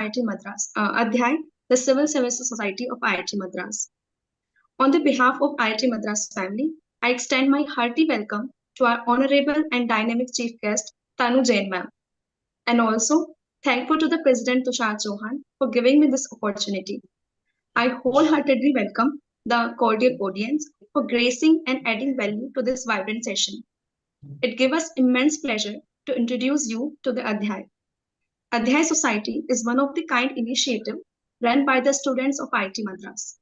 IIT Madras, Adhyay, the Civil Services Society of IIT Madras. On the behalf of IIT Madras family, I extend my hearty welcome to our honorable and dynamic chief guest, Tanu Jain ma'am, and also thankful to the President Tushar Chauhan for giving me this opportunity. I wholeheartedly welcome the cordial audience for gracing and adding value to this vibrant session. It gives us immense pleasure to introduce you to the Adhyay. Adhyay Society is one of the kind initiative run by the students of IIT Madras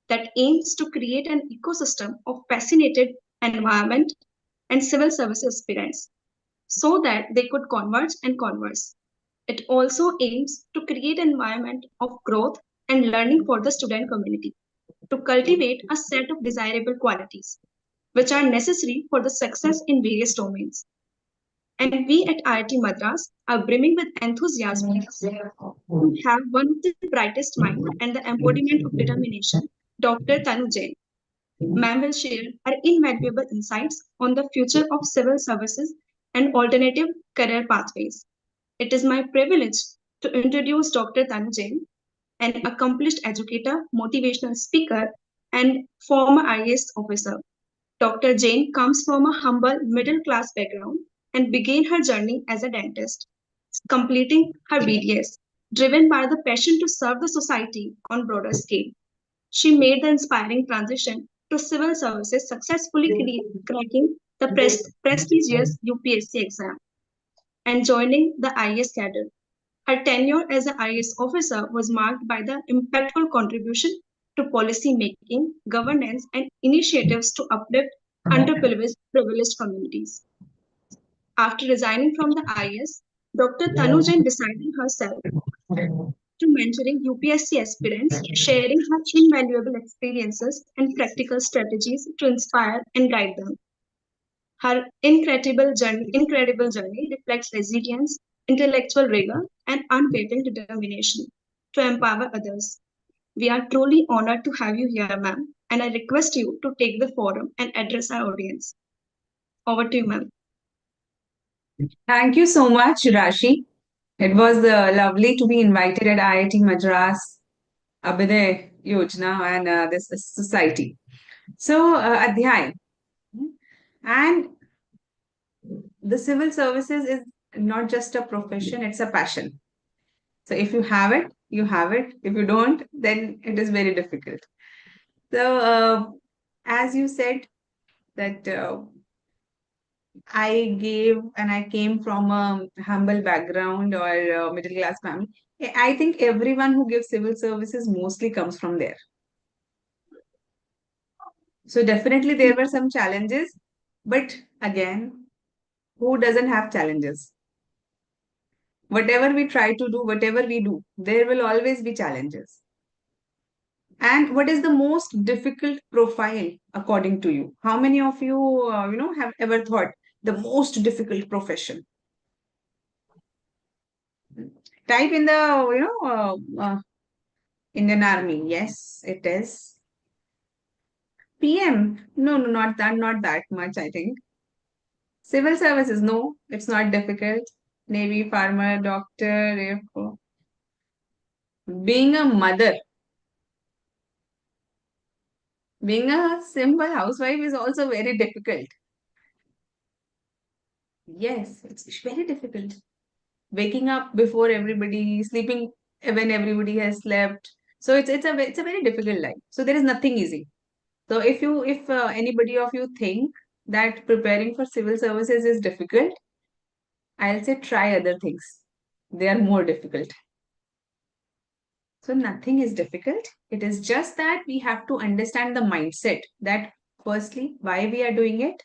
that aims to create an ecosystem of fascinated environment and civil service aspirants so that they could converge and converse. It also aims to create an environment of growth and learning for the student community to cultivate a set of desirable qualities which are necessary for the success in various domains. And we at IIT Madras are brimming with enthusiasm to have one of the brightest minds and the embodiment of determination, Dr. Tanu Jain. Ma'am will share her invaluable insights on the future of civil services and alternative career pathways. It is my privilege to introduce Dr. Tanu Jain, an accomplished educator, motivational speaker, and former IAS officer. Dr. Jain comes from a humble middle class background and began her journey as a dentist, completing her BDS, driven by the passion to serve the society on broader scale. She made the inspiring transition to civil services, successfully cracking the prestigious UPSC exam and joining the IAS cadre. Her tenure as an IAS officer was marked by the impactful contribution to policy making, governance, and initiatives to uplift underprivileged communities. After resigning from the IAS, Dr. Tanu Jain decided herself to mentoring UPSC aspirants, sharing her invaluable experiences and practical strategies to inspire and guide them. Her incredible journey reflects resilience, intellectual rigor, and unwavering determination to empower others. We are truly honored to have you here, ma'am, and I request you to take the forum and address our audience. Over to you, ma'am. Thank you so much, Rashi. It was lovely to be invited at IIT Madras, Abhiday Yojana, and this society. So, Adhyay, and the civil services is not just a profession, it's a passion. So, if you have it, you have it. If you don't, then it is very difficult. So, as you said, that I came from a humble background or a middle class family. I think everyone who gives civil services mostly comes from there. So definitely there were some challenges, but again, who doesn't have challenges? Whatever we try to do, whatever we do, there will always be challenges. And what is the most difficult profile according to you? How many of you, have ever thought the most difficult profession? Type in the, Indian Army. Yes, it is. PM. No, no, not that much, I think. Civil services. No, it's not difficult. Navy, farmer, doctor, Air Force. Being a mother, being a simple housewife is also very difficult. Yes, it's very difficult. Waking up before everybody, sleeping when everybody has slept. So it's a very difficult life. So there is nothing easy. So if anybody of you think that preparing for civil services is difficult, I'll say try other things. They are more difficult. So nothing is difficult. It is just that we have to understand the mindset that firstly, why we are doing it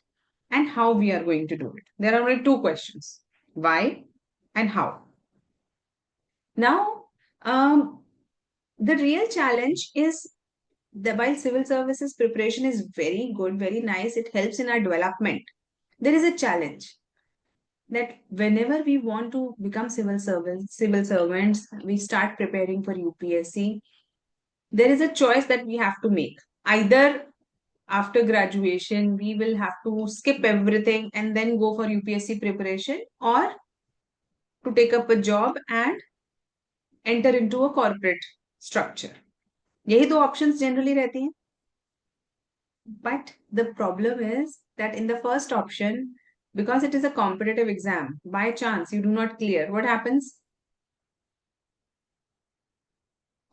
and how we are going to do it. There are only two questions. Why and how. Now, the real challenge is that while civil services preparation is very good, very nice, it helps in our development. There is a challenge that whenever we want to become civil servants, we start preparing for UPSC. There is a choice that we have to make. Either after graduation, we will have to skip everything and then go for UPSC preparation, or to take up a job and enter into a corporate structure. यही दो options generally रहती हैं. But the problem is that in the first option, because it is a competitive exam, by chance you do not clear, what happens?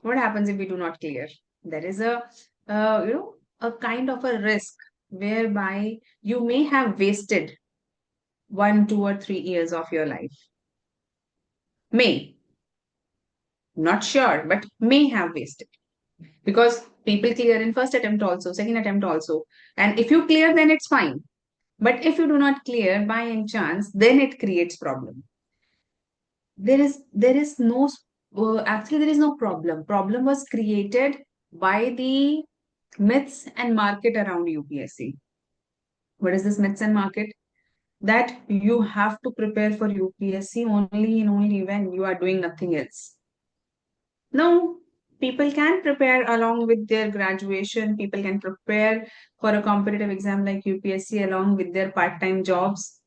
What happens if we do not clear? There is a kind of a risk whereby you may have wasted 1, 2, or 3 years of your life. May, not sure, but may have wasted. Because people clear in first attempt also, second attempt also. And if you clear, then it's fine. But if you do not clear by any chance, then it creates problem. There is no actually there is no problem. Problem was created by the myths and market around UPSC. What is this myths and market? That you have to prepare for UPSC only and only when you are doing nothing else. No, people can prepare along with their graduation. People can prepare for a competitive exam like UPSC along with their part-time jobs.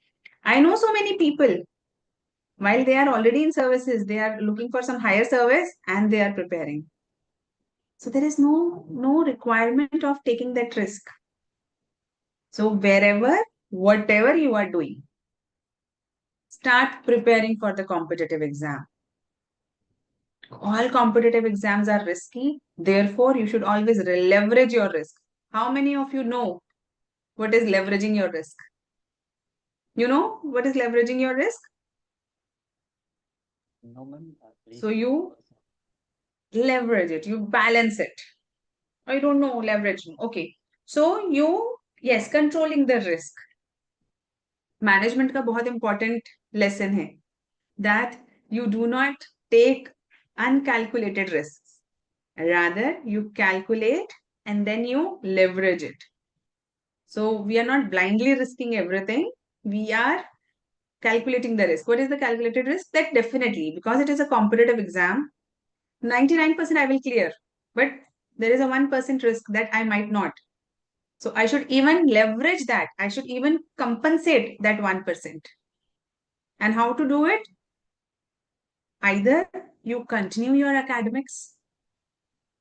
I know so many people, while they are already in services, they are looking for some higher service and they are preparing. So there is no requirement of taking that risk. So wherever, whatever you are doing, start preparing for the competitive exam. All competitive exams are risky. Therefore, you should always leverage your risk. How many of you know what is leveraging your risk? You know what is leveraging your risk? No, ma'am. So you leverage it, you balance it. I don't know, leveraging. Okay. So you, yes, controlling the risk. Management का बहुत important lesson है that you do not take uncalculated risks. Rather, you calculate and then you leverage it. So we are not blindly risking everything. We are calculating the risk. What is the calculated risk? That definitely, because it is a competitive exam, 99% I will clear. But there is a 1% risk that I might not. So I should even leverage that. I should even compensate that 1%. And how to do it? Either you continue your academics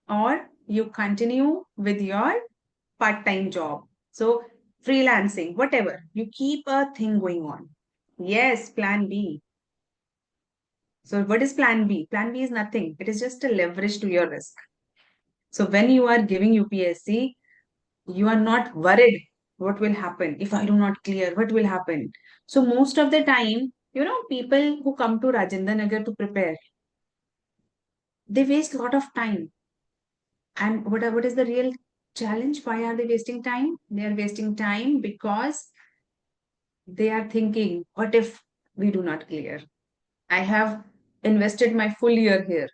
or you continue with your part-time job. So freelancing, whatever, you keep a thing going on. Yes, plan B. So what is plan B? Plan B is nothing. It is just a leverage to your risk. So when you are giving UPSC, you are not worried what will happen if I do not clear, what will happen. So most of the time, people who come to Rajendra Nagar to prepare, they waste a lot of time. And what is the real challenge? Why are they wasting time? They are wasting time because they are thinking, what if we do not clear? I have invested my full year here.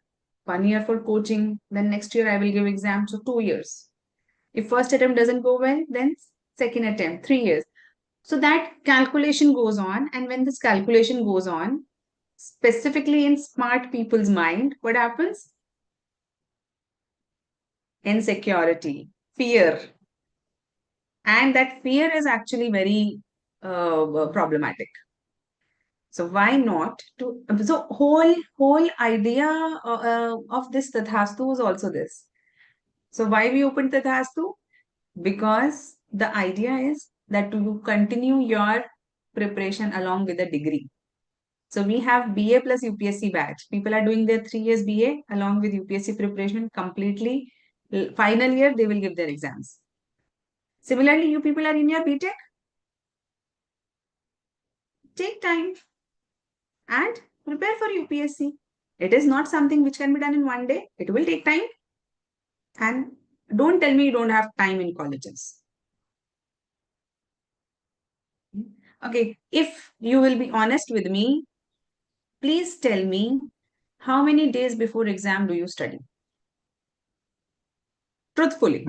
1 year for coaching, then next year I will give exam, so 2 years. If first attempt doesn't go well, then second attempt, 3 years. So that calculation goes on, and when this calculation goes on, specifically in smart people's mind, what happens? Insecurity, fear. And that fear is actually very problematic. So why not to so whole idea of this Tathastu is also this. So why we opened Tathastu? Because the idea is that you continue your preparation along with a degree. So we have BA plus UPSC batch. People are doing their 3 years BA along with UPSC preparation completely. Final year, they will give their exams. Similarly, you people are in your BTech. Take time and prepare for UPSC. It is not something which can be done in one day. It will take time. And don't tell me you don't have time in colleges. Okay, if you will be honest with me, please tell me how many days before exam do you study? Truthfully.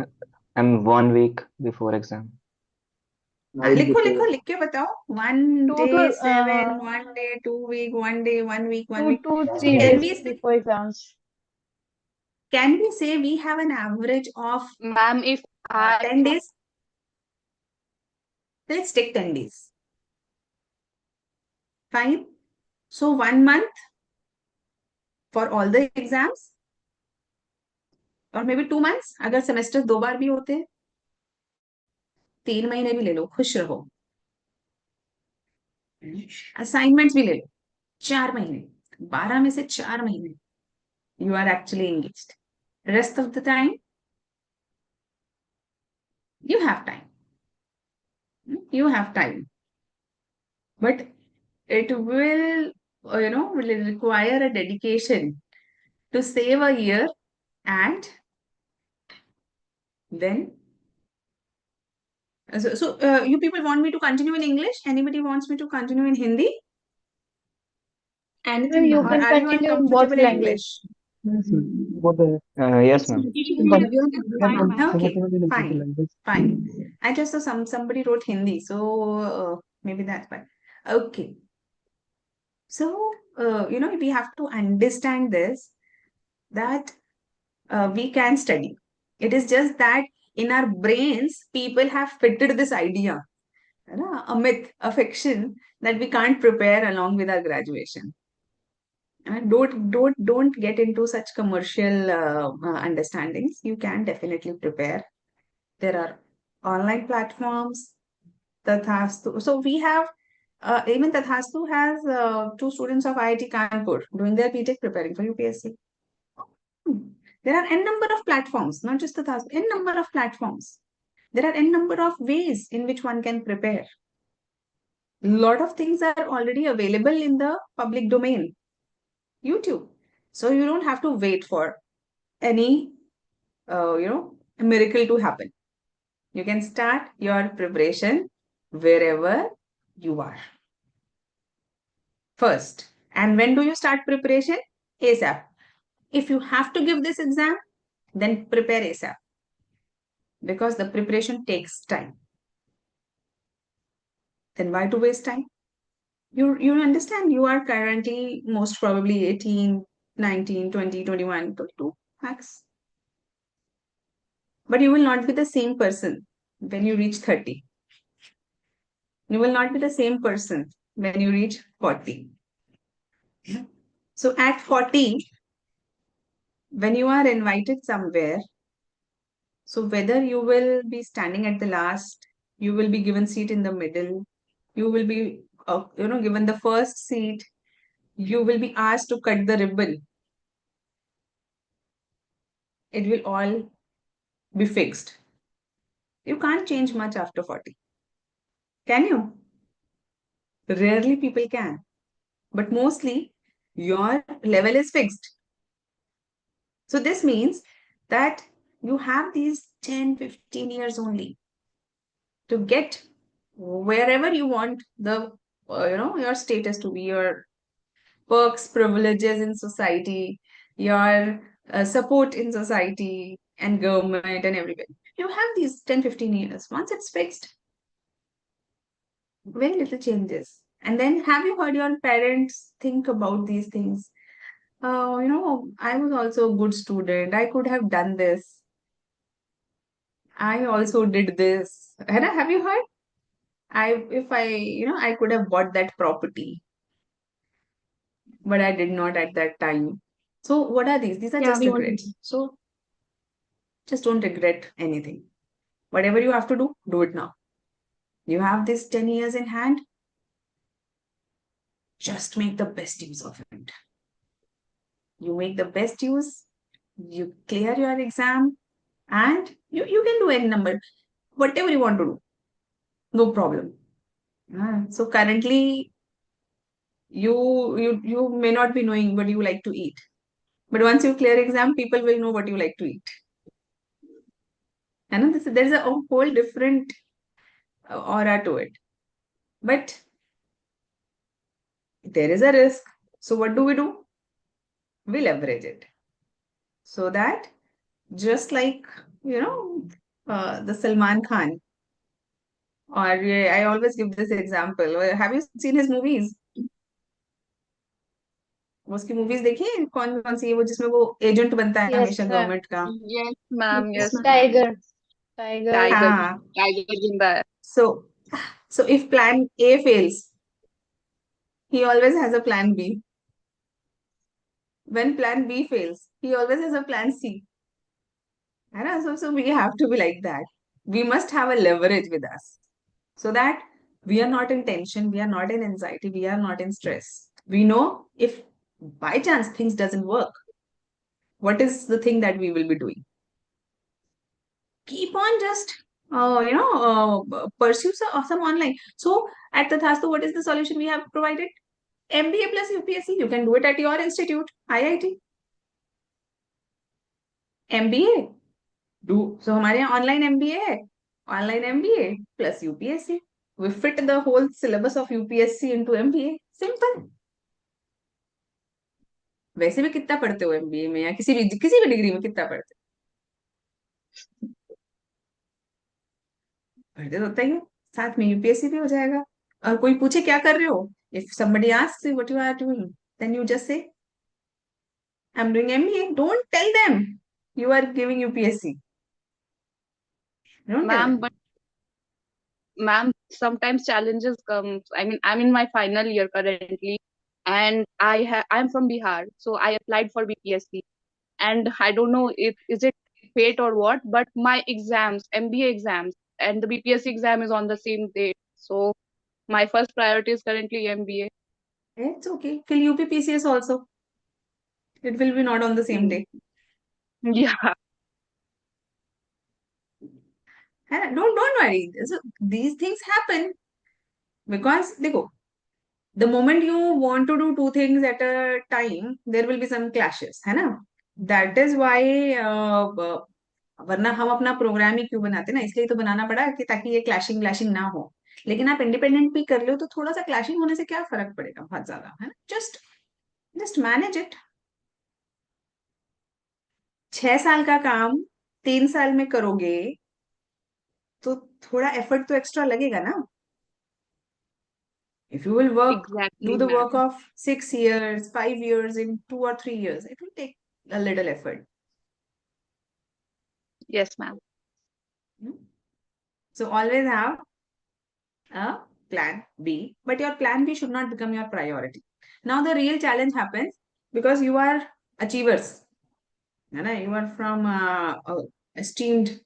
And 1 week before exam. लिखो लिखो लिख के बताओ 1 day Two 7 1 day 2 week 1 day 1 week 1 week to three can days we say, before exams. can we say we have an average of Ma'am, if I 10 days? Let's take 10 days. Fine. So 1 month, for all the exams, or maybe 2 months, अगर semester 2 बार भी होते, 3 महीने भी ले लो, खुश रहो. Assignments भी ले लो, 4 महीने, 12 में से 4 महीने, you are actually engaged. Rest of the time, you have time. You have time. But it will, will require a dedication to save a year, and then you people want me to continue in English? Anybody wants me to continue in Hindi? Anything, You ma'am. Or can are you continue in both uncomfortable in language. English? Yes, yes, ma'am. Everyone can be fine, ma'am. Okay, fine. I just saw somebody wrote Hindi, so maybe that's why. Okay. So we have to understand this, that we can study. It is just that in our brains, people have fitted this idea, a myth, a fiction, that we can't prepare along with our graduation. And don't get into such commercial understandings. You can definitely prepare. There are online platforms. Tathastu. So we have even Tathastu has 2 students of IIT Kanpur doing their BTech preparing for UPSC. There are n number of platforms, not just Tathastu, n number of platforms. There are n number of ways in which one can prepare. A lot of things are already available in the public domain. YouTube. So you don't have to wait for any, a miracle to happen. You can start your preparation wherever you are. First. And when do you start preparation? ASAP. If you have to give this exam, then prepare ASAP. Because the preparation takes time. Then why to waste time? You understand, you are currently most probably 18, 19, 20, 21, 22 max. But you will not be the same person when you reach 30. You will not be the same person when you reach 40. So at 40, when you are invited somewhere, so whether you will be standing at the last, you will be given seat in the middle, you will be given the first seat, you will be asked to cut the ribbon, it will all be fixed. You can't change much after 40. Can you? Rarely people can. But mostly your level is fixed. So this means that you have these 10, 15 years only to get wherever you want the, your status to be, your perks, privileges in society, your support in society and government and everybody. You have these 10, 15 years. Once it's fixed, very little changes. And then have you heard your parents think about these things? I was also a good student. I could have done this. I also did this. Hannah, have you heard? I could have bought that property, but I did not at that time. So what are these? These are Yeah, just we all do. regrets. So just don't regret anything. Whatever you have to do it now. You have this 10 years in hand. Just make the best use of it. You make the best use, you clear your exam, and you can do any number, whatever you want to do. No problem. So currently, you may not be knowing what you like to eat. But once you clear exam, people will know what you like to eat. And there's a whole different aura to it. But there is a risk. So what do? We leverage it. So that just like, the Salman Khan, or I always give this example. Have you seen his movies? उसकी movies देखी हैं? कौन कौन सी है वो जिसमें वो agent बनता है Yes, हमेशा गवर्नमेंट का? yes, ma'am. Yes, Yes, ma'am. ma'am. Tiger. Tiger. हाँ. Tiger जिंदा है. So if plan A fails, he always has a plan B. when plan B fails, he always has a plan C. And so we have to be like that. We must have a leverage with us so that we are not in tension, we are not in anxiety, we are not in stress. We know if by chance things doesn't work, what is the thing that we will be doing? Keep on just pursue some online. So at Tathastu, what is the solution we have provided? MBA plus UPSC. You can do it at your institute, IIT. MBA. Do so हमारे यहाँ online MBA है. Online MBA plus UPSC. We fit the whole syllabus of UPSC into MBA. Simple. वैसे भी कितना पढ़ते हो MBA में या किसी भी डिग्री में कितना पढ़ते हो? पढ़ते तो होता ही हो. साथ में UPSC भी हो जाएगा. और कोई पूछे क्या कर रहे हो? If somebody asks you what you are doing, then you just say, I'm doing MBA. Don't tell them you are giving UPSC. Don't tell Ma'am, them. but ma'am, sometimes challenges come. I mean, I'm in my final year currently, and I'm from Bihar, so I applied for BPSC, and I don't know if is it fate or what, but my exams, MBA exams, and the BPSC exam is on the same date. So my first priority is currently MBA. It's okay. Fill UPPCS also. It will be not on the same day. Yeah. And don't worry. So these things happen because देखो, the moment you want to do two things at a time, there will be some clashes, है ना? That is why वरना हम अपना programme ही क्यों बनाते ना, इसलिए तो बनाना पड़ा कि ताकि ये क्लैशिंग व्लैशिंग ना हो. लेकिन आप इंडिपेंडेंट भी कर लो तो थोड़ा सा क्लैशिंग होने से क्या फर्क पड़ेगा, बहुत ज्यादा, है ना? Just manage it. 6 साल का काम 3 साल में करोगे तो थोड़ा एफर्ट तो एक्स्ट्रा लगेगा ना. If you will do Exactly, the ma'am. work of 6 years, 5 years in 2 or 3 years, it will take a little effort. Yes, ma'am. So always have a plan B, but your plan B should not become your priority. Now the real challenge happens because you are achievers. You are from a esteemed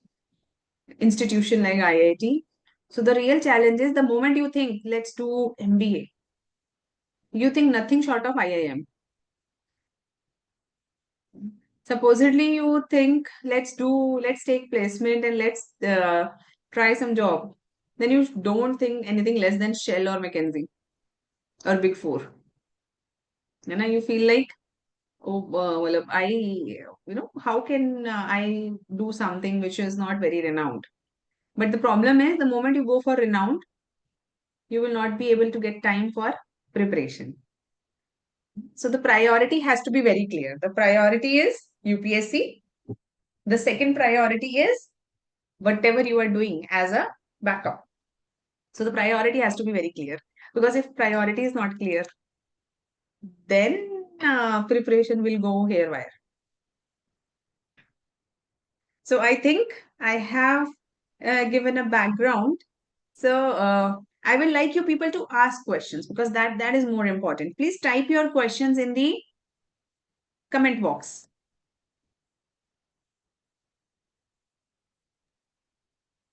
institution like IIT. So the real challenge is the moment you think, let's do MBA, you think nothing short of IIM. Supposedly you think, let's take placement and let's try some job. Then you don't think anything less than Shell or McKinsey or Big Four. And you feel like, oh, well, how can I do something which is not very renowned? But the problem is, the moment you go for renowned, you will not be able to get time for preparation. So the priority has to be very clear. The priority is UPSC. The second priority is whatever you are doing as a backup. So the priority has to be very clear, because if priority is not clear, then preparation will go haywire. So I think I have given a background. So I will like you people to ask questions, because that is more important. Please type your questions in the comment box.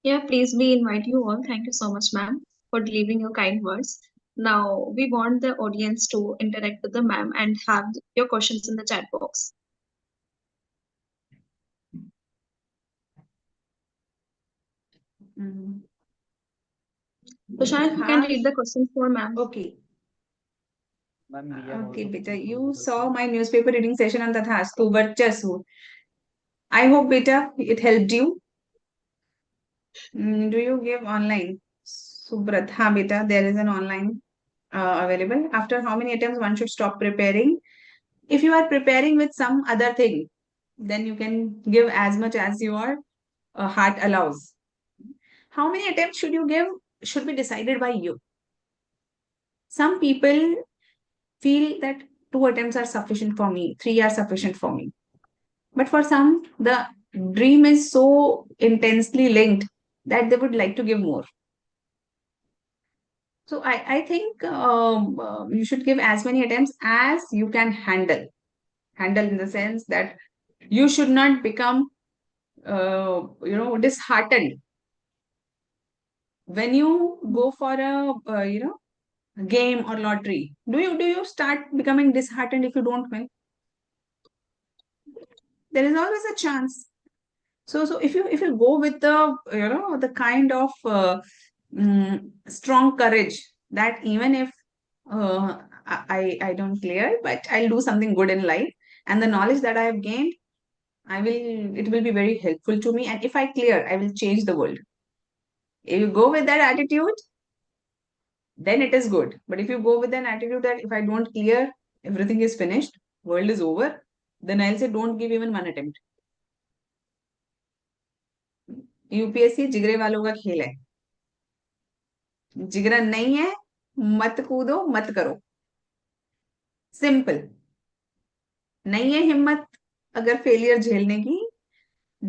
Yeah, please, we invite you all. Thank you so much, ma'am, for delivering your kind words. Now, we want the audience to interact with the ma'am and have your questions in the chat box. So, Shayad, you can read the questions for ma'am. Okay. Ma'am, we have Okay, also beta, put you multiple saw questions. my newspaper reading session on Tathastu Varchasu. I hope, beta, it helped you. Do you give online? Subrat, ha, beta, there is an online available. After how many attempts one should stop preparing? If you are preparing with some other thing, then you can give as much as your heart allows. How many attempts should you give should be decided by you. Some people feel that 2 attempts are sufficient for me, 3 are sufficient for me. But for some, the dream is so intensely linked that they would like to give more. So I think you should give as many attempts as you can handle. Handle in the sense that you should not become, disheartened when you go for a, game or lottery. Do you start becoming disheartened if you don't win? There is always a chance. So if you go with the kind of strong courage that even if I don't clear, but I'll do something good in life, and the knowledge that I have gained, it will be very helpful to me. And if I clear, I will change the world. If you go with that attitude, then it is good. But if you go with an attitude that if I don't clear, everything is finished, world is over, then I'll say don't give even one attempt. UPSC जिगरे वालों का खेल है. जिगरा नहीं है, मत कूदो, मत करो. सिंपल. नहीं है हिम्मत अगर फेलियर झेलने की,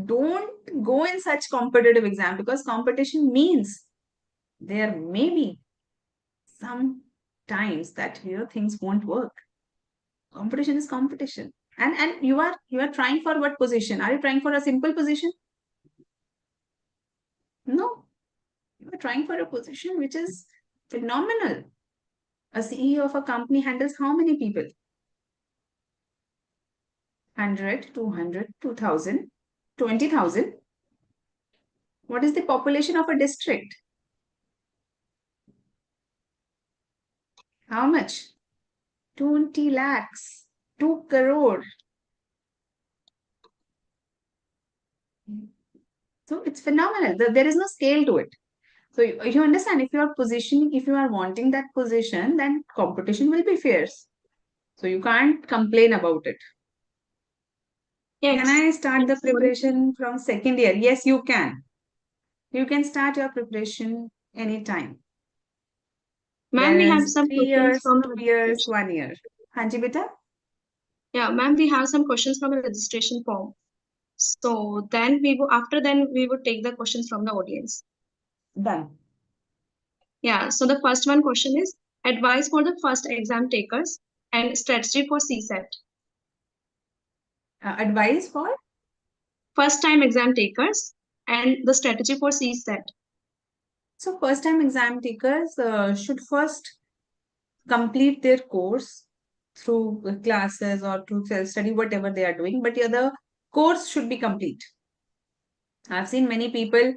don't go in such competitive exam, because competition means there may be some times that things won't work. Competition is competition, and you are trying for what position? Are you trying for a simple position? No, you are trying for a position which is phenomenal. A CEO of a company handles how many people? 100, 200, 2000, 20,000. What is the population of a district? How much? 20 lakhs, 2 crore. So it's phenomenal. There is no scale to it. So you understand, if you are positioning, if you are wanting that position, then competition will be fierce. So you can't complain about it. Yes. Can I start the preparation from second year? Yes, you can. You can start your preparation anytime. Ma'am, we have There's some 3 questions years, from 2 years, 1 year. Hanji beta? Yeah, ma'am, we have some questions from a registration form. So then we would take the questions from the audience. Done. Yeah, so the first one question is advice for the first exam takers and strategy for CSAT. Advice for? First time exam takers and the strategy for CSAT. So first time exam takers should first complete their course through classes or through self-study, whatever they are doing. But yeah, the course should be complete. I've seen many people,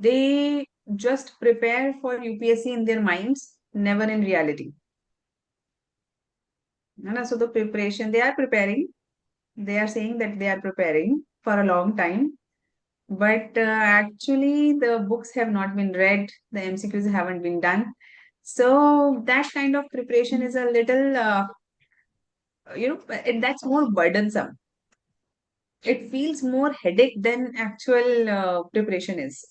they just prepare for UPSC in their minds, never in reality. So the preparation, they are preparing. They are saying that they are preparing for a long time. But actually, the books have not been read, the MCQs haven't been done. So that kind of preparation is a little, that's more burdensome. It feels more headache than actual preparation is.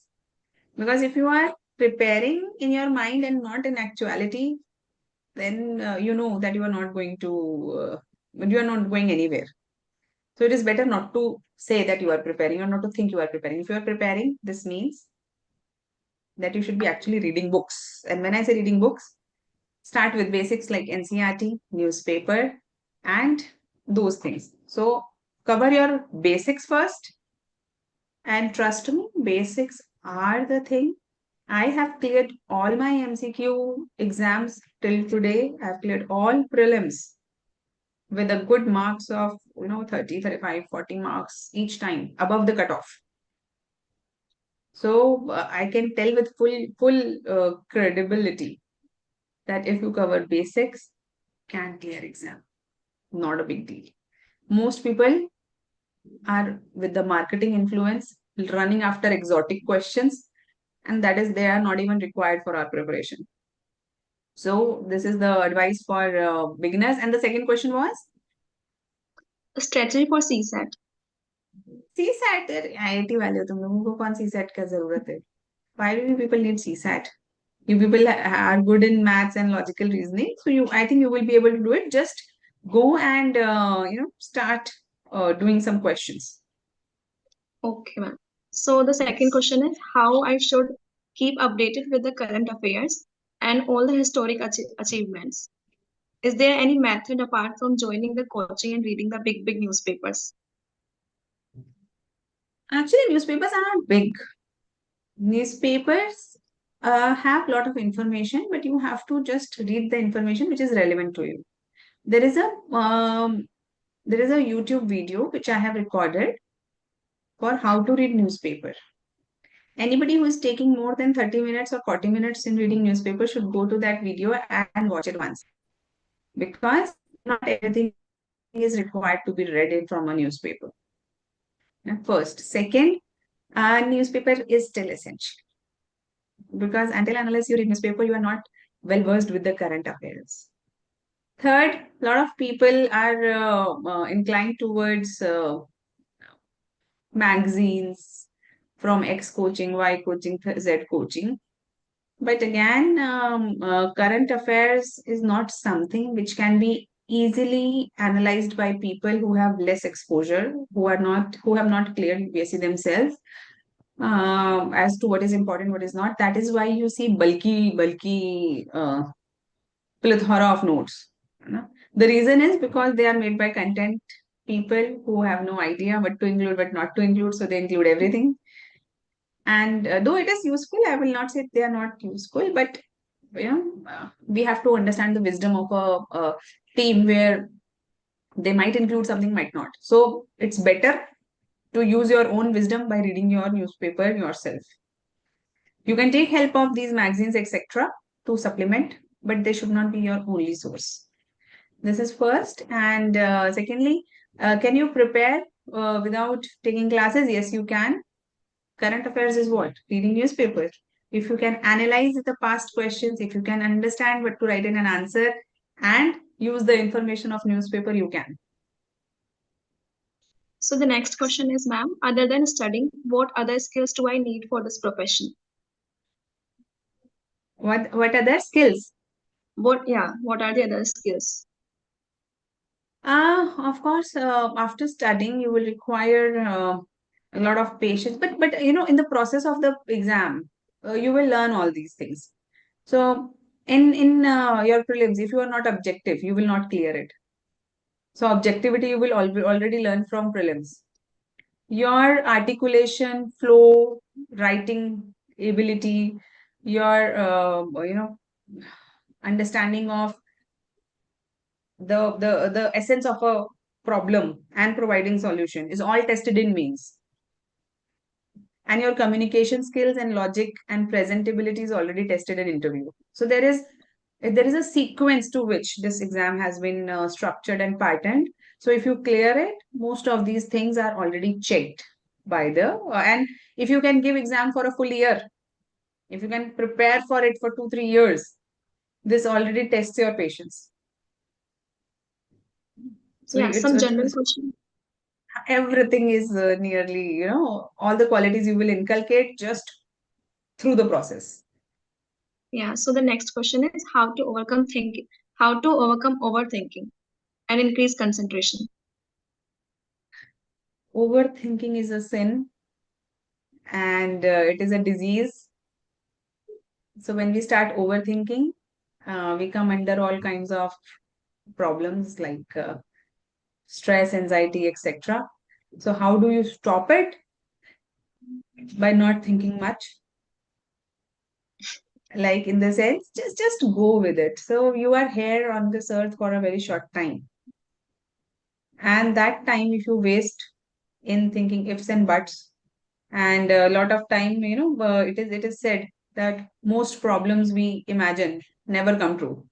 Because if you are preparing in your mind and not in actuality, then you know that you are not going to, you are not going anywhere. So it is better not to say that you are preparing or not to think you are preparing. If you are preparing, this means that you should be actually reading books. And when I say reading books, start with basics like NCERT, newspaper, and those things. So cover your basics first. And trust me, basics are the thing. I have cleared all my MCQ exams till today. I have cleared all prelims with a good marks of 30, 35, 40 marks each time above the cutoff. So I can tell with full credibility that if you cover basics, can clear exam. Not a big deal. Most people are with the marketing influence running after exotic questions, and that is they are not even required for our preparation. So this is the advice for beginners. And the second question was? Strategy for CSAT. CSAT, IIT वाले हो तुम लोगों को कौन CSAT का जरूरत है? Why do you people need CSAT? You people are good in maths and logical reasoning, so I think you will be able to do it. Just go and start doing some questions. Okay, ma'am. So the second question is how I should keep updated with the current affairs and all the historic achievements. Is there any method apart from joining the coaching and reading the big newspapers? Actually, newspapers are not big. Newspapers have a lot of information, but you have to just read the information which is relevant to you. There is a YouTube video which I have recorded for how to read newspaper. Anybody who is taking more than 30 minutes or 40 minutes in reading newspaper should go to that video and watch it once, because not everything is required to be read in from a newspaper. First. Second, a newspaper is still essential, because until unless you read newspaper, you are not well versed with the current affairs. Third, a lot of people are inclined towards magazines from X coaching, Y coaching, Z coaching. But again, current affairs is not something which can be easily analyzed by people who have less exposure, who have not cleared UPSC themselves, as to what is important, what is not. That is why you see bulky plethora of notes. The reason is because they are made by content people who have no idea what to include, what not to include, so they include everything. And though it is useful, I will not say they are not useful, but we have to understand the wisdom of a team where they might include something, might not. So it's better to use your own wisdom by reading your newspaper yourself. You can take help of these magazines, etc., to supplement, but they should not be your only source. This is first. And secondly, can you prepare without taking classes? Yes, you can. Current affairs is what? Reading newspaper. If you can analyze the past questions, if you can understand what to write in an answer and use the information of newspaper, you can. So the next question is, ma'am, other than studying, what other skills do I need for this profession? What other skills? What are the other skills? Of course, after studying, you will require a lot of patience. But in the process of the exam, you will learn all these things. So in your prelims, if you are not objective, you will not clear it. So objectivity you will already learn from prelims. Your articulation, flow, writing ability, your understanding of the essence of a problem and providing solution is all tested in mains. And your communication skills and logic and presentability is already tested in interview. So there is a sequence to which this exam has been structured and patterned. So if you clear it, most of these things are already checked by the and if you can give exam for a full year, if you can prepare for it for 2-3 years, this already tests your patience. So Yeah, some general question. everything is nearly, all the qualities you will inculcate just through the process. Yeah, so the next question is how to overcome overthinking and increase concentration. Overthinking is a sin, and it is a disease. So when we start overthinking, we come under all kinds of problems like stress, anxiety, etc. So how do you stop it? By not thinking much. Like in the sense, just go with it. So you are here on this earth for a very short time. And that time, if you waste in thinking ifs and buts, and a lot of time, it is said that most problems we imagine never come true.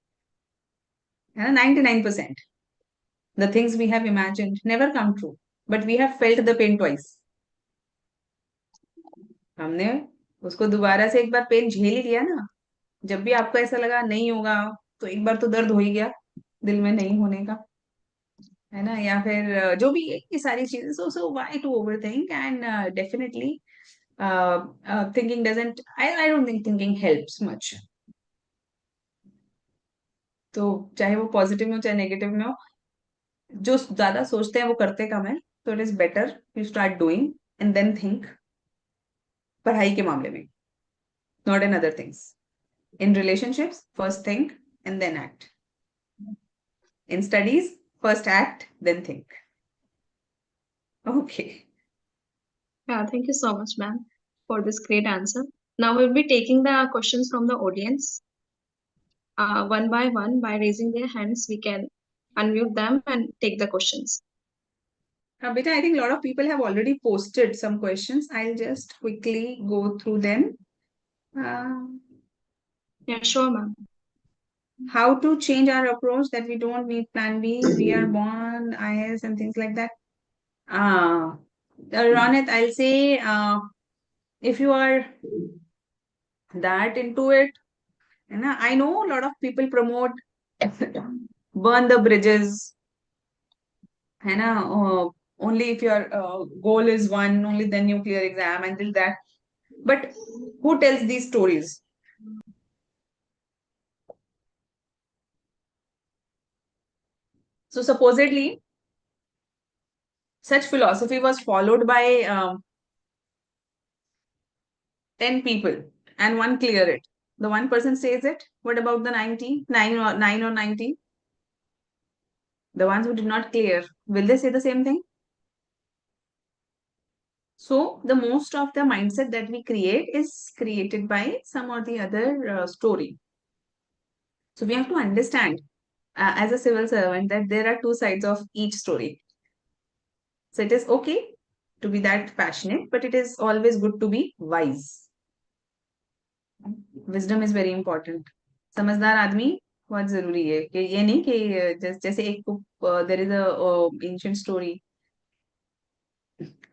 And 99%, the things we have imagined never come true, but we have felt the pain twice. हमने उसको दोबारा से एक बार pen झेल ही लिया ना. जब भी आपको ऐसा लगा नहीं होगा, तो एक बार तो दर्द हो ही गया दिल में नहीं होने का, है ना. या फिर जो भी ये सारी चीजें. So why to overthink? And definitely thinking doesn't, I don't think thinking helps much. तो चाहे वो पॉजिटिव में हो चाहे नेगेटिव में हो, जो ज्यादा सोचते हैं वो करते कम है. तो it is better you start doing and then think. पढ़ाई के मामले में, not in other things. In relationships, first think and then act. In studies, first act, then think. Okay. Yeah, thank you so much, ma'am, for this great answer. Now we'll be taking the questions from the audience. One by one, by raising their hands, we can unmute them and take the questions. Beta, I think a lot of people have already posted some questions. I'll just quickly go through them. Yeah, sure, ma'am. How to change our approach that we don't need plan B, we are born IS and things like that. Ronit, I'll say if you are that into it, I know a lot of people promote burn the bridges, only if your goal is one, only then you clear exam and this that. But who tells these stories? So supposedly, such philosophy was followed by 10 people and one clear it. The one person says it. What about the 90? 9 or 90? The ones who did not clear, will they say the same thing? So the most of the mindset that we create is created by some or the other story. So we have to understand as a civil servant that there are two sides of each story. So it is okay to be that passionate, but it is always good to be wise. Wisdom is very important. समझदार आदमी बहुत जरूरी है कि ये नहीं कि जैसे एक there is a ancient story.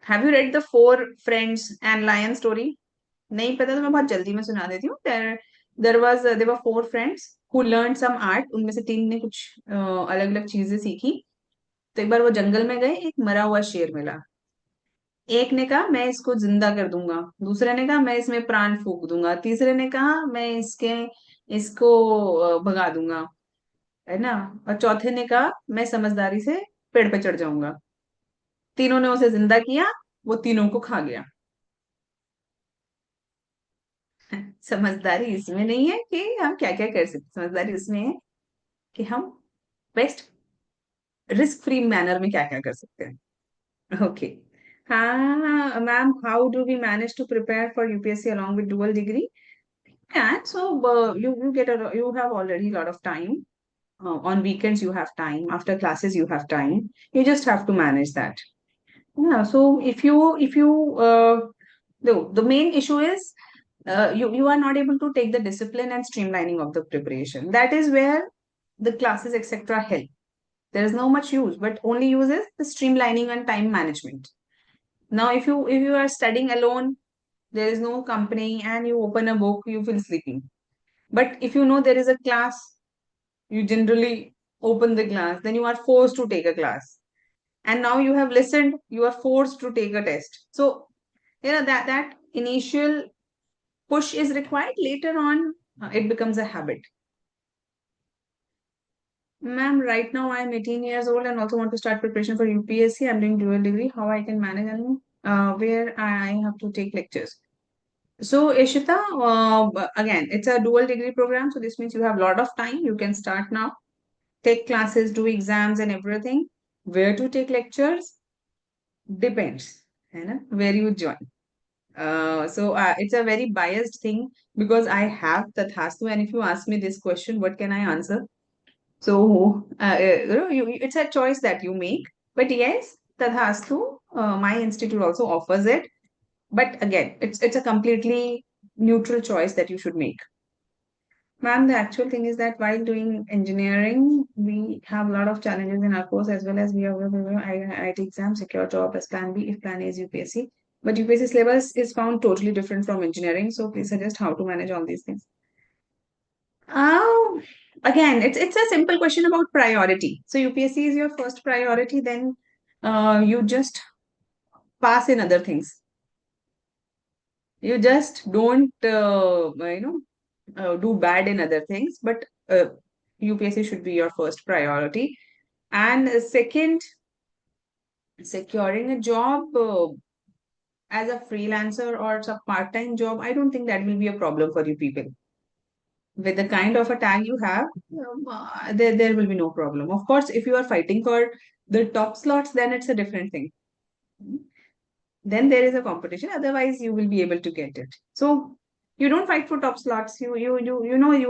Have you read the Four Friends and Lion story? नहीं पता तो मैं बहुत जल्दी में सुना देती हूँ. There were four friends who learned some art. उनमें से तीन ने कुछ अलग अलग चीजें सीखी. तो एक बार वो जंगल में गए, एक मरा हुआ शेर मिला. एक ने कहा मैं इसको जिंदा कर दूंगा, दूसरे ने कहा मैं इसमें प्राण फूंक दूंगा, तीसरे ने कहा मैं इसको भगा दूंगा, है ना, और चौथे ने कहा मैं समझदारी से पेड़ पे चढ़ जाऊंगा. तीनों ने उसे जिंदा किया, वो तीनों को खा गया. समझदारी इसमें नहीं है कि हम क्या क्या कर सकते, समझदारी इसमें है कि हम बेस्ट रिस्क फ्री मैनर में क्या क्या कर सकते हैं. ओके. हाँ ma'am, how do we manage to prepare for UPSC along with dual degree? Yeah, so you have already a lot of time. On weekends you have time. After classes you have time. You just have to manage that. Yeah. So if you the main issue is you are not able to take the discipline and streamlining of the preparation. That is where the classes etc. help. There is no much use, but only use is the streamlining and time management. Now, if you are studying alone, there is no company, and you open a book, you feel sleepy. But if you know there is a class, you generally open the class, then you are forced to take a class. And now you have listened, you are forced to take a test. So, that initial push is required. Later on, it becomes a habit. Ma'am, right now I am 18 years old and also want to start preparation for UPSC. I'm doing dual degree. How I can manage and where I have to take lectures. So, Ishita, again, it's a dual degree program. So this means you have a lot of time. You can start now, take classes, do exams and everything. Where to take lectures? Depends, where you join. So it's a very biased thing because I have Tathastu, and if you ask me this question, what can I answer? So it's a choice that you make. But yes, Tathastu, my institute also offers it. But again, it's a completely neutral choice that you should make. Ma'am, the actual thing is that while doing engineering, we have a lot of challenges in our course as well as we have IIT exam, secure job as plan B if plan A is UPSC. But UPSC syllabus is found totally different from engineering. So please suggest how to manage all these things. Again, it's a simple question about priority. So UPSC is your first priority, then you just pass in other things. You just don't do bad in other things, but UPSC should be your first priority. And second, securing a job as a freelancer or a part-time job, I don't think that will be a problem for you people. with the kind of a tag you have, there will be no problem. Of course, if you are fighting for the top slots, then it's a different thing. Then there is a competition. Otherwise, you will be able to get it. So you don't fight for top slots. You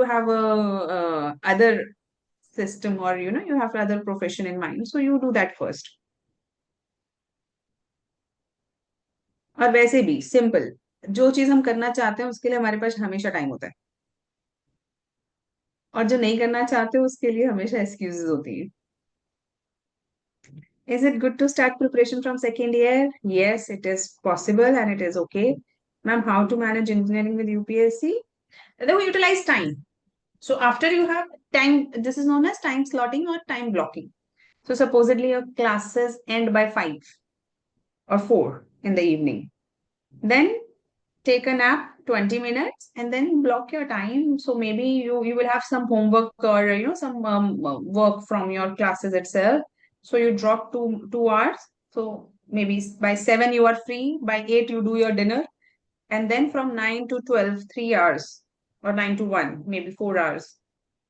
have a other system, or you have other profession in mind. So you do that first. और वैसे भी simple, जो चीज हम करना चाहते हैं उसके लिए हमारे पास हमेशा टाइम होता है, और जो नहीं करना चाहते उसके लिए हमेशा एक्सक्यूजेस होती है. Is it good to start preparation from second year? Yes, it is possible and it is okay. Ma'am, how to manage engineering with UPSC? They will utilize time. So after you have time, this is known as time slotting or time blocking. So supposedly your classes end by 5 or 4 in the evening. Then take a nap 20 minutes and then block your time. So maybe you will have some homework or some work from your classes itself. So you drop 2 hours. So maybe by 7 you are free, by 8 you do your dinner, and then from 9 to 12 3 hours, or 9 to 1 maybe 4 hours,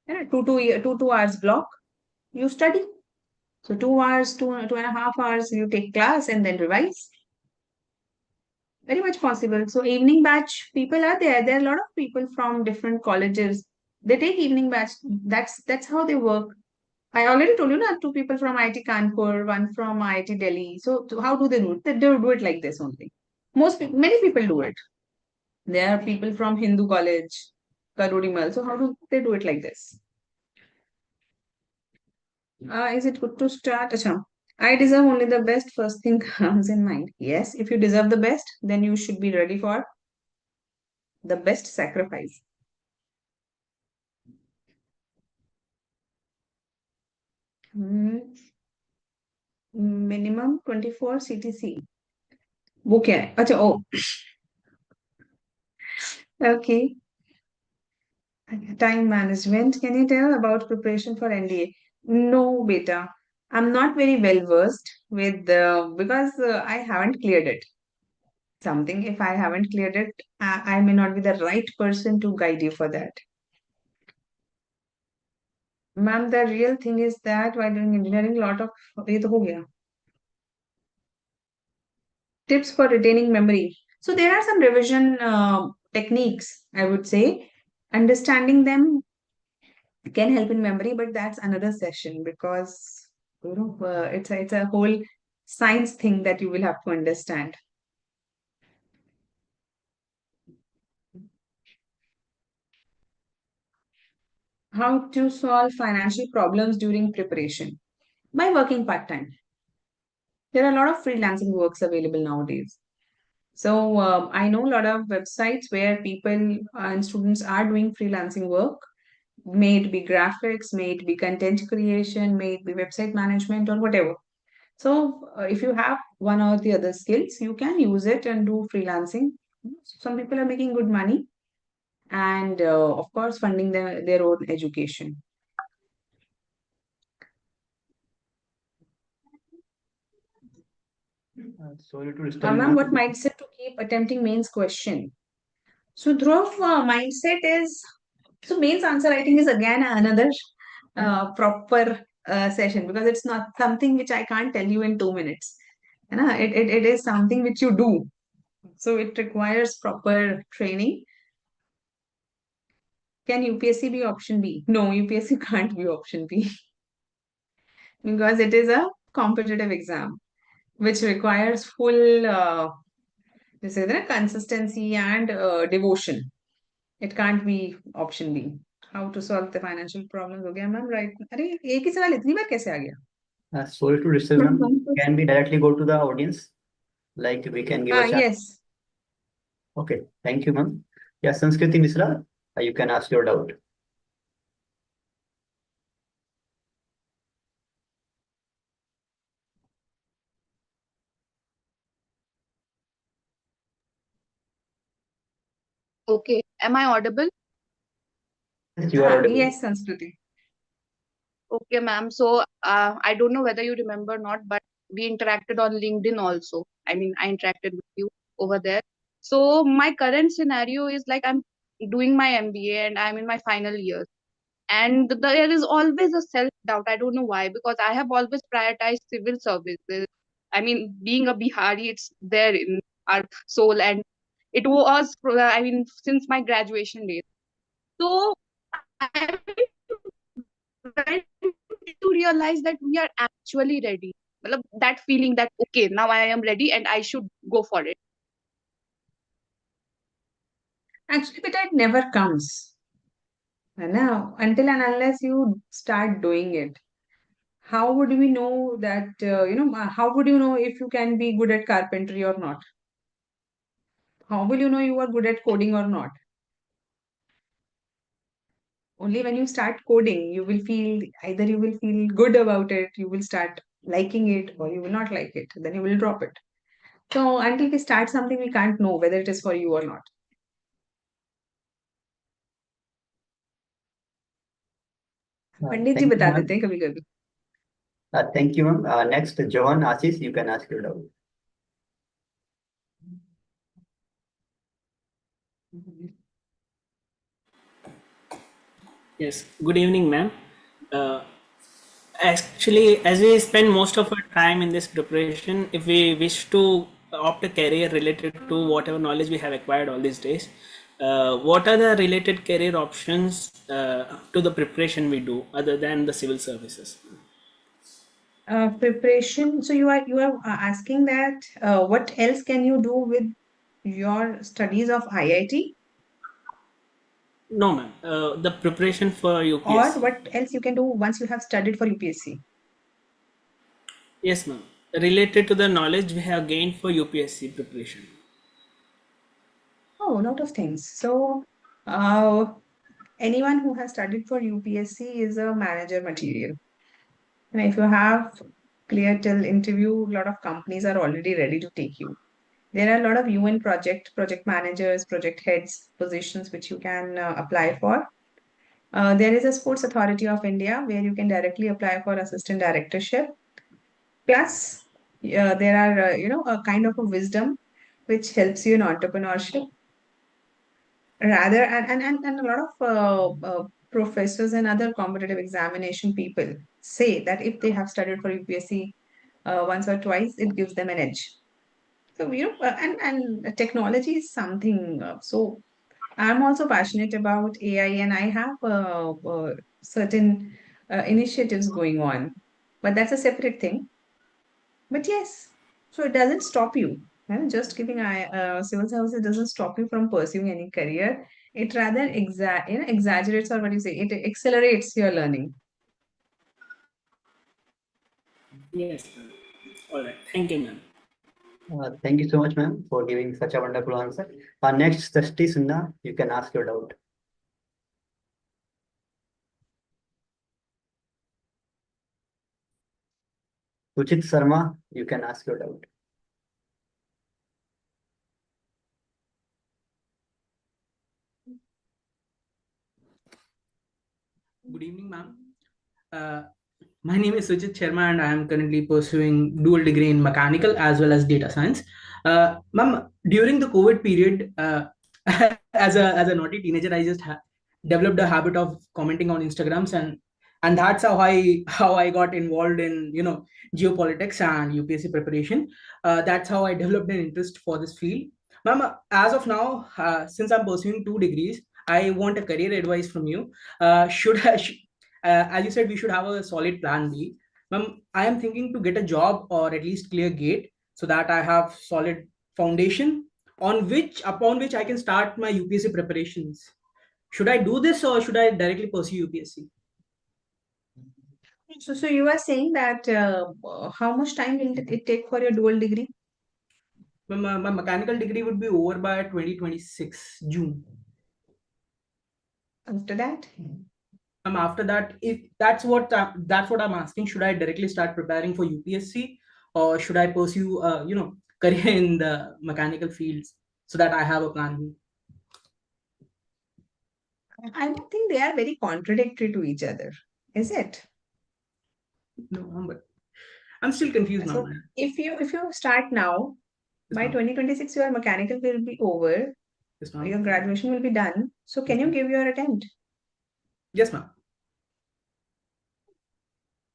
and 2 hours block you study. So 2 hours, 2.5 hours you take class and then revise. Very much possible. So evening batch people are there. There are a lot of people from different colleges. They take evening batch. That's how they work. I already told you that 2 people from IIT Kanpur, one from IIT Delhi. So how do they do it? They do it like this only. Many people do it. There are people from Hindu College, Karurimal. So how do they do it like this? Is it good to start? Achha. I deserve only the best. First thing comes in mind. Yes, if you deserve the best, then you should be ready for the best sacrifice. Minimum 24 CTC. वो क्या है? अच्छा, oh, okay. Time management. Can you tell about preparation for NDA? No, beta. I'm not very well versed with because I haven't cleared it. Something, if I haven't cleared it, I may not be the right person to guide you for that. Ma'am, the real thing is that while doing engineering, lot of ये तो हो गया. Tips for retaining memory. So there are some revision techniques, I would say. Understanding them can help in memory, but that's another session, because it's a whole science thing that you will have to understand. How to solve financial problems during preparation? By working part-time. There are a lot of freelancing works available nowadays. So I know a lot of websites where people and students are doing freelancing work. May it be graphics, may it be content creation, may it be website management, or whatever. So if you have one or the other skills, you can use it and do freelancing. Some people are making good money, and of course funding their own education. Sorry to disturb Ma'am, you. what mindset to keep attempting mains question? So Dhruv, mindset is, so mains answer writing is again another proper session, because it's not something which I can't tell you in 2 minutes. It is something which you do. So it requires proper training. Can UPSC be option B? No, UPSC can't be option B because it is a competitive exam which requires full consistency and devotion. It can't be option B. How to solve the financial problems? हो गया ma'am, right? अरे एक ही सवाल इतनी बार कैसे आ गया? Sorry to disturb, ma'am. Can we directly go to the audience? Like we can give a chance. Yes. Okay, thank you, ma'am. Yeah, Sanskriti Misra, you can ask your doubt. Okay. Am I audible? You are audible. Yes, Sanskriti. Okay, ma'am. So I don't know whether you remember or not, but we interacted on LinkedIn also. I mean, I interacted with you over there. So my current scenario is like I'm doing my MBA and I'm in my final year. And there is always a self doubt. I don't know why, because I have always prioritized civil services. I mean, being a Bihari, it's there in our soul, and it was, I mean, since my graduation days. So I went to realize that we are actually ready. Matlab, that feeling that okay, now I am ready and I should go for it. Actually, but that never comes. Now, until and unless you start doing it. How would we know that, how would you know if you can be good at carpentry or not? How will you know you are good at coding or not? Only when you start coding, you will feel either you will feel good about it, you will start liking it, or you will not like it, then you will drop it. So until we start something, we can't know whether it is for you or not. Pandit ji Thank you, बता ma'am. देते हैं कभी कभी. Thank you, ma'am. Next, Johan Ashish, you can ask your doubt. Yes, good evening, ma'am. Actually, as we spend most of our time in this preparation, if we wish to opt a career related to whatever knowledge we have acquired all these days, what are the related career options to the preparation we do other than the civil services? Preparation. So you are asking that what else can you do with your studies of IIT, No, ma'am. The preparation for or UPSC. what else you can do once you have studied for UPSC? Yes, ma'am. Related to the knowledge we have gained for UPSC preparation. Oh, a lot of things. So, uh, anyone who has studied for UPSC is a manager material. And if you have clear till interview, a lot of companies are already ready to take you. There are a lot of UN project managers, project heads positions which you can apply for. There is a Sports Authority of India where you can directly apply for assistant directorship. Plus, there are, a kind of a wisdom which helps you in entrepreneurship. Rather, and a lot of professors and other competitive examination people say that if they have studied for UPSC once or twice, it gives them an edge. So, and technology is something. So, I'm also passionate about AI, and I have certain initiatives going on, but that's a separate thing. But yes, so it doesn't stop you. Just giving civil services doesn't stop you from pursuing any career. It rather exaggerates, or what do you say? It accelerates your learning. Yes, ma'am. All right. Thank you, ma'am. Thank you so much, ma'am, for giving such a wonderful answer. Next, Sashti Sinha, you can ask your doubt. Suchit Sharma, you can ask your doubt. Good evening, ma'am. Uh, my name is Sujit Sharma, and I am currently pursuing dual degree in mechanical as well as data science. Ma'am, during the COVID period, as a naughty teenager, I just developed a habit of commenting on Instagrams, and that's how I got involved in geopolitics and UPSC preparation. That's how I developed an interest for this field. Ma'am, as of now, since I'm pursuing two degrees, I want a career advice from you. Should I? As you said, we should have a solid plan B. Ma'am, I am thinking to get a job or at least clear gate so that I have solid foundation upon which I can start my UPSC preparations. Should I do this or should I directly pursue UPSC? So you are saying that how much time will it take for your dual degree? My mechanical degree would be over by 2026 June. After that? After that, if that's what I'm asking, should I directly start preparing for UPSC or should I pursue career in the mechanical fields so that I have a plan B? I don't think they are very contradictory to each other, is it? No, but I'm still confused now, So man. if you start now, Yes, by ma'am. 2026 your mechanical will be over. Yes, ma'am. Your graduation will be done. So can you give your attempt? Yes, ma'am.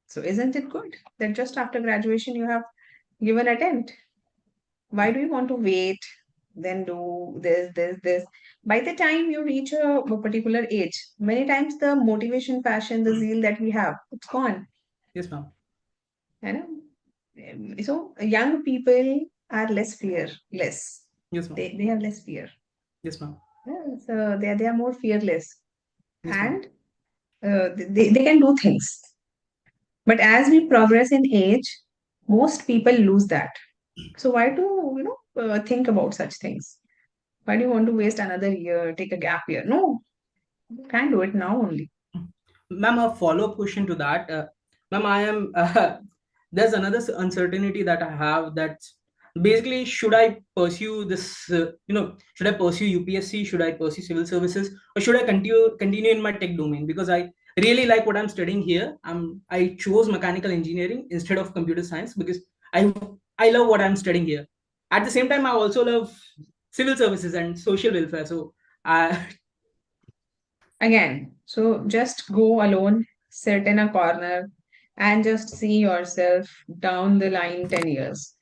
So isn't it good that just after graduation you have given attempt? Why do you want to wait, then do this? By the time you reach a particular age, many times the motivation, passion, the zeal that we have, it's gone. Yes, ma'am. You know? So young people are less fearless. Yes, ma'am. They have less fear. Yes, ma'am. Yeah, so they are more fearless. Yes, ma'am. And they can do things. But as we progress in age, most people lose that. So why do think about such things? Why do you want to waste another year, take a gap year? No, you can do it now only. Ma'am, a follow-up question to that. Ma'am, I am there's another uncertainty that I have, that's basically, should I pursue this should I pursue UPSC, should I pursue civil services, or should I continue in my tech domain? Because I really like what I'm studying here. I chose mechanical engineering instead of computer science because I love what I'm studying here. At the same time, I also love civil services and social welfare. So I Again, so just go alone, sit in a corner, and just see yourself down the line 10 years.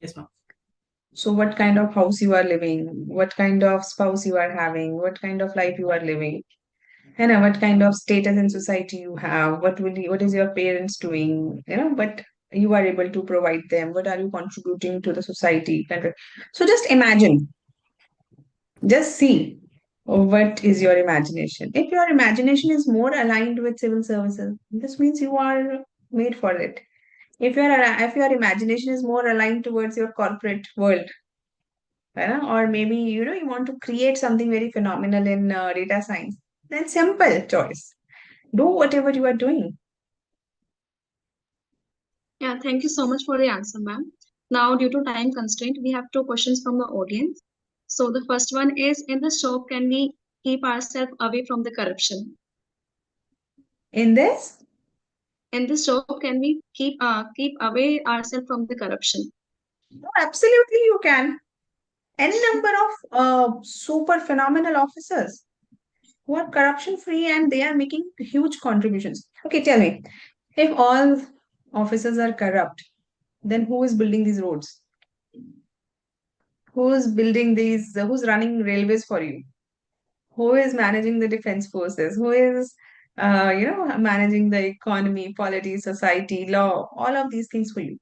yes, ma'am. So, what kind of house you are living, what kind of spouse you are having, what kind of life you are living, and what kind of status in society you have, what is your parents doing, but you are able to provide them, what are you contributing to the society, so just imagine, just see what is your imagination. If your imagination is more aligned with civil services, this means you are made for it. If your imagination is more aligned towards your corporate world, or maybe you want to create something very phenomenal in data science, then simple choice, do whatever you are doing. Yeah, thank you so much for the answer, ma'am. Now, due to time constraint, we have two questions from the audience. So the first one is, in the shop, can we keep ourselves away from the corruption? In this, In this shop, can we keep away ourselves from the corruption? absolutely you can. Any number of super phenomenal officers who are corruption free and they are making huge contributions. Okay, tell me, if all officers are corrupt, then who is building these roads? Who is building these? Who's running railways for you? Who is managing the defense forces? Who is, managing the economy, polity, society, law, all of these things for you?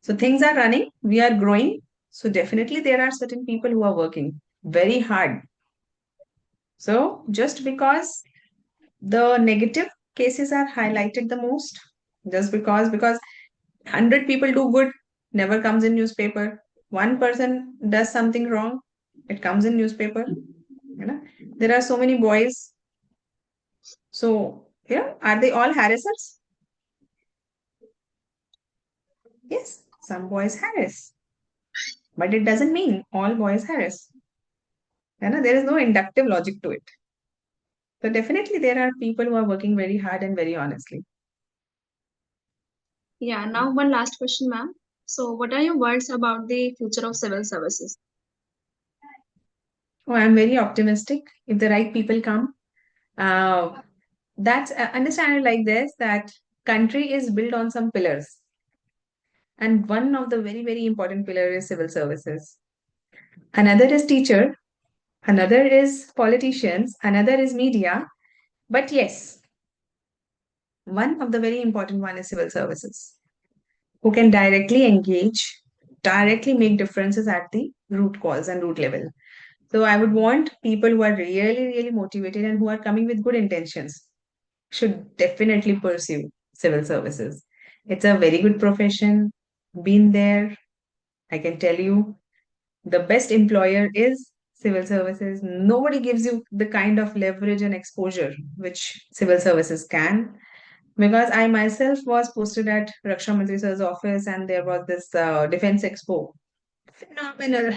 So things are running, we are growing. So definitely there are certain people who are working very hard. So just because the negative cases are highlighted the most, just because 100 people do good, never comes in newspaper. One person does something wrong, it comes in newspaper. There are so many boys. So are they all harassers? Yes, some boys harass, but it doesn't mean all boys harass. There is no inductive logic to it. So definitely there are people who are working very hard and very honestly. Yeah, now one last question, ma'am. So what are your words about the future of civil services? Oh, I'm very optimistic. If the right people come, uh, that's understand it like this, that country is built on some pillars, and one of the very very important pillar is civil services. Another is teacher, another is politicians, another is media. But yes, one of the very important one is civil services, who can directly engage, directly make differences at the root cause and root level. So I would want people who are really, really motivated and who are coming with good intentions should definitely pursue civil services. It's a very good profession. Been there, I can tell you, the best employer is civil services. Nobody gives you the kind of leverage and exposure which civil services can. Because I myself was posted at Raksha Mantri sir's office, and there was this Defense Expo. Phenomenal,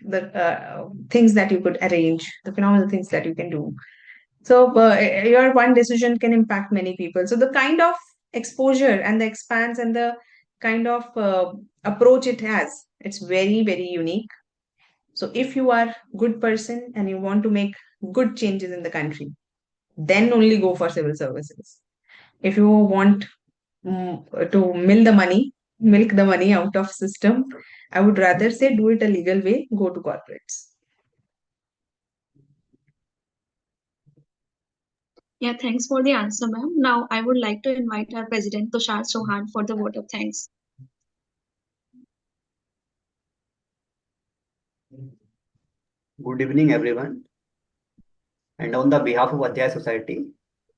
the things that you could arrange, the phenomenal things that you can do. So your one decision can impact many people. So the kind of exposure and the expanse and the kind of approach it has, it's very, very unique. So if you are good person and you want to make good changes in the country, then only go for civil services. If you want to milk the money out of system, I would rather say do it a legal way, go to corporates. Yeah, thanks for the answer, ma'am. Now I would like to invite our President Tushar Chauhan for the vote of thanks. Good evening, everyone. And on the behalf of Adhyay Society,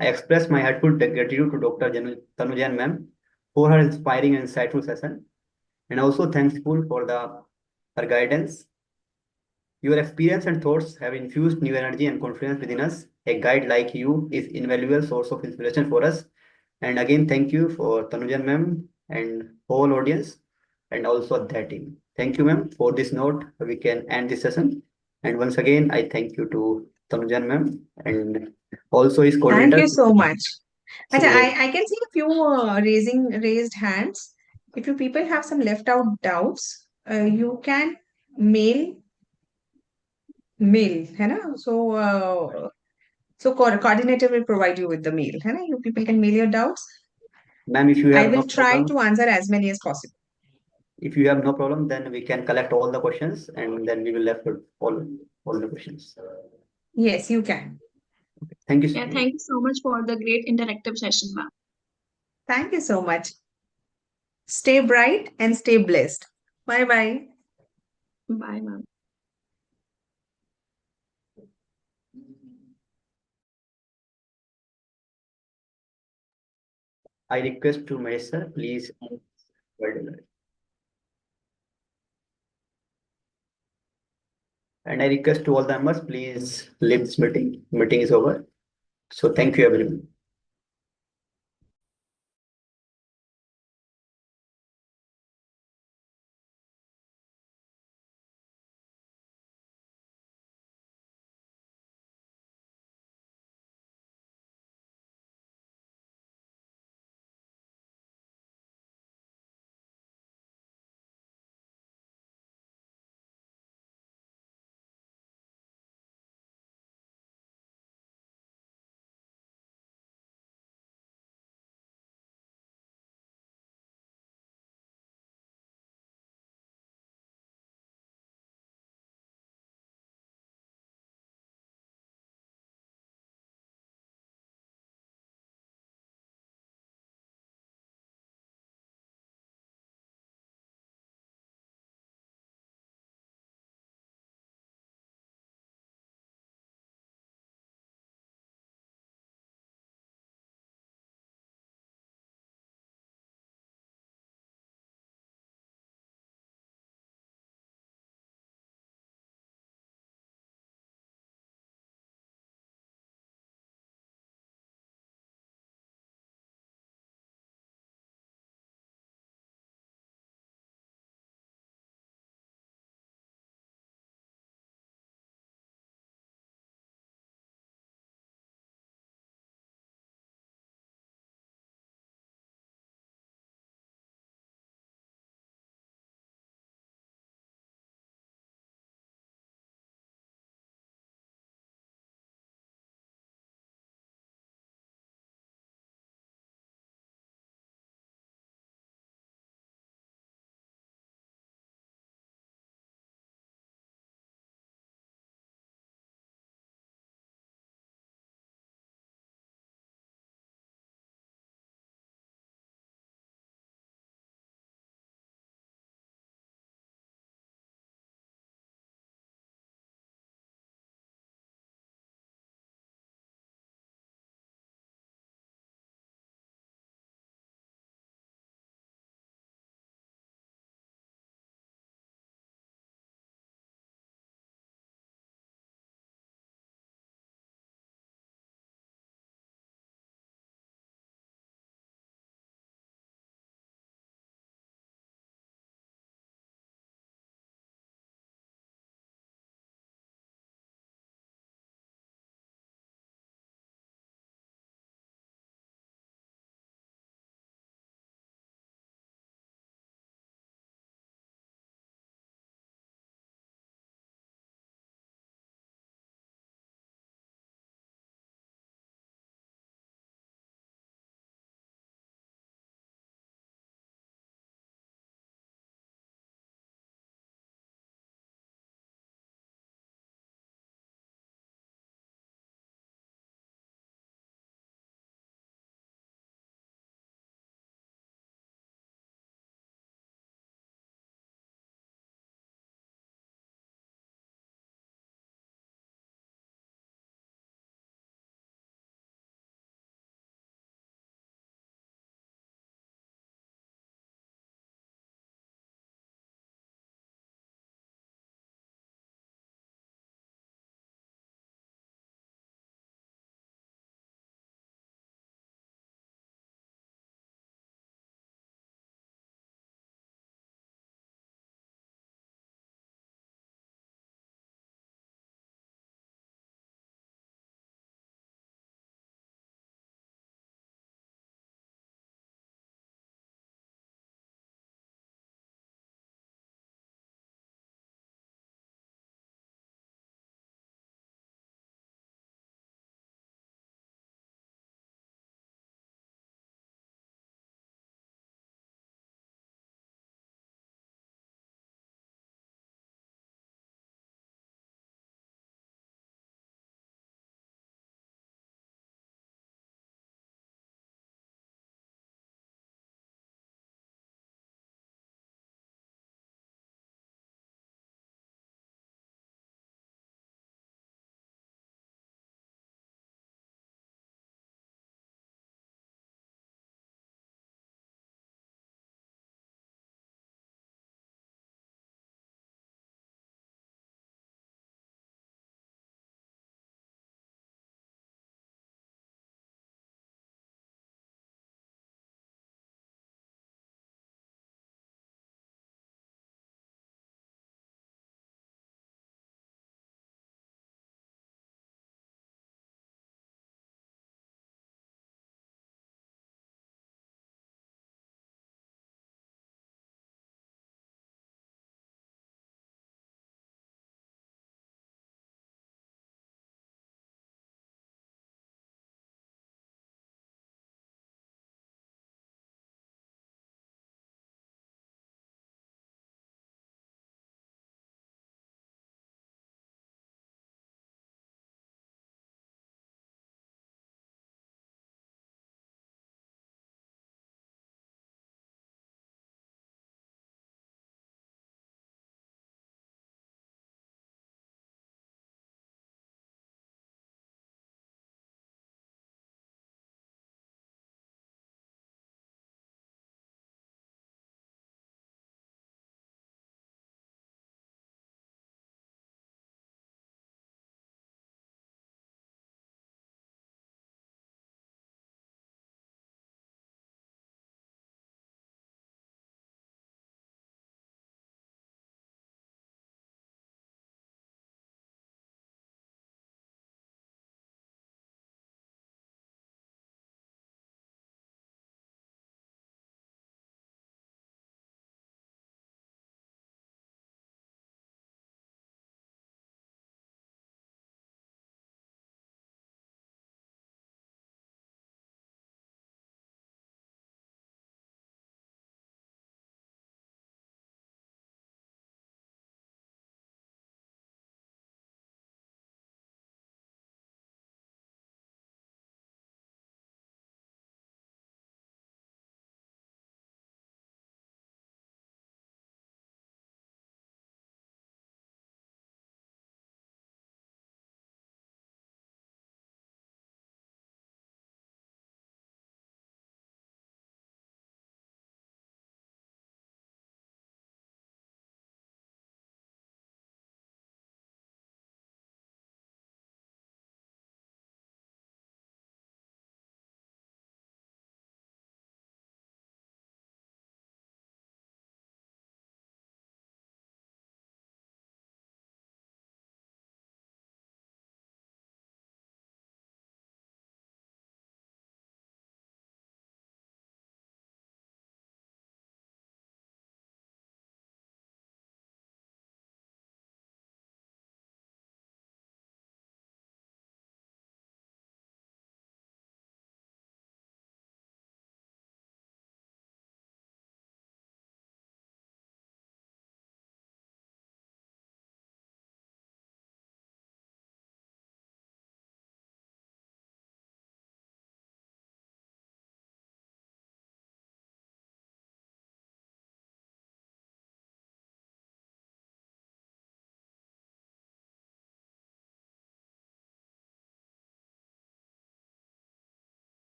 I express my heartfelt gratitude to Dr. Tanujan ma'am for her inspiring and insightful session, and also thankful for her guidance. Your experience and thoughts have infused new energy and confidence within us. A guide like you is invaluable source of inspiration for us. And again, thank you for Tanujan ma'am and whole audience, and also that team. Thank you, ma'am. For this note, we can end this session. And once again, I thank you to Tanujan ma'am and also his Thank coordinator. you so much. Acha, So, I can see a few raised hands. If you people have some left out doubts, you can mail, है ना? So coordinator will provide you with the mail, है ना? You people can mail your doubts. ma'am, if you I have will no try problem, to answer as many as possible. if you have no problem, then we can collect all the questions and then we will left with all the questions. Yes, you can. Thank you. Yeah, thank you so much for the great interactive session, ma'am. Thank you so much. Stay bright and stay blessed. Bye bye. Bye, ma'am. I request to Mahesh sir, please. And I request to all the members, please leave this meeting. Meeting is over. So thank you, everyone.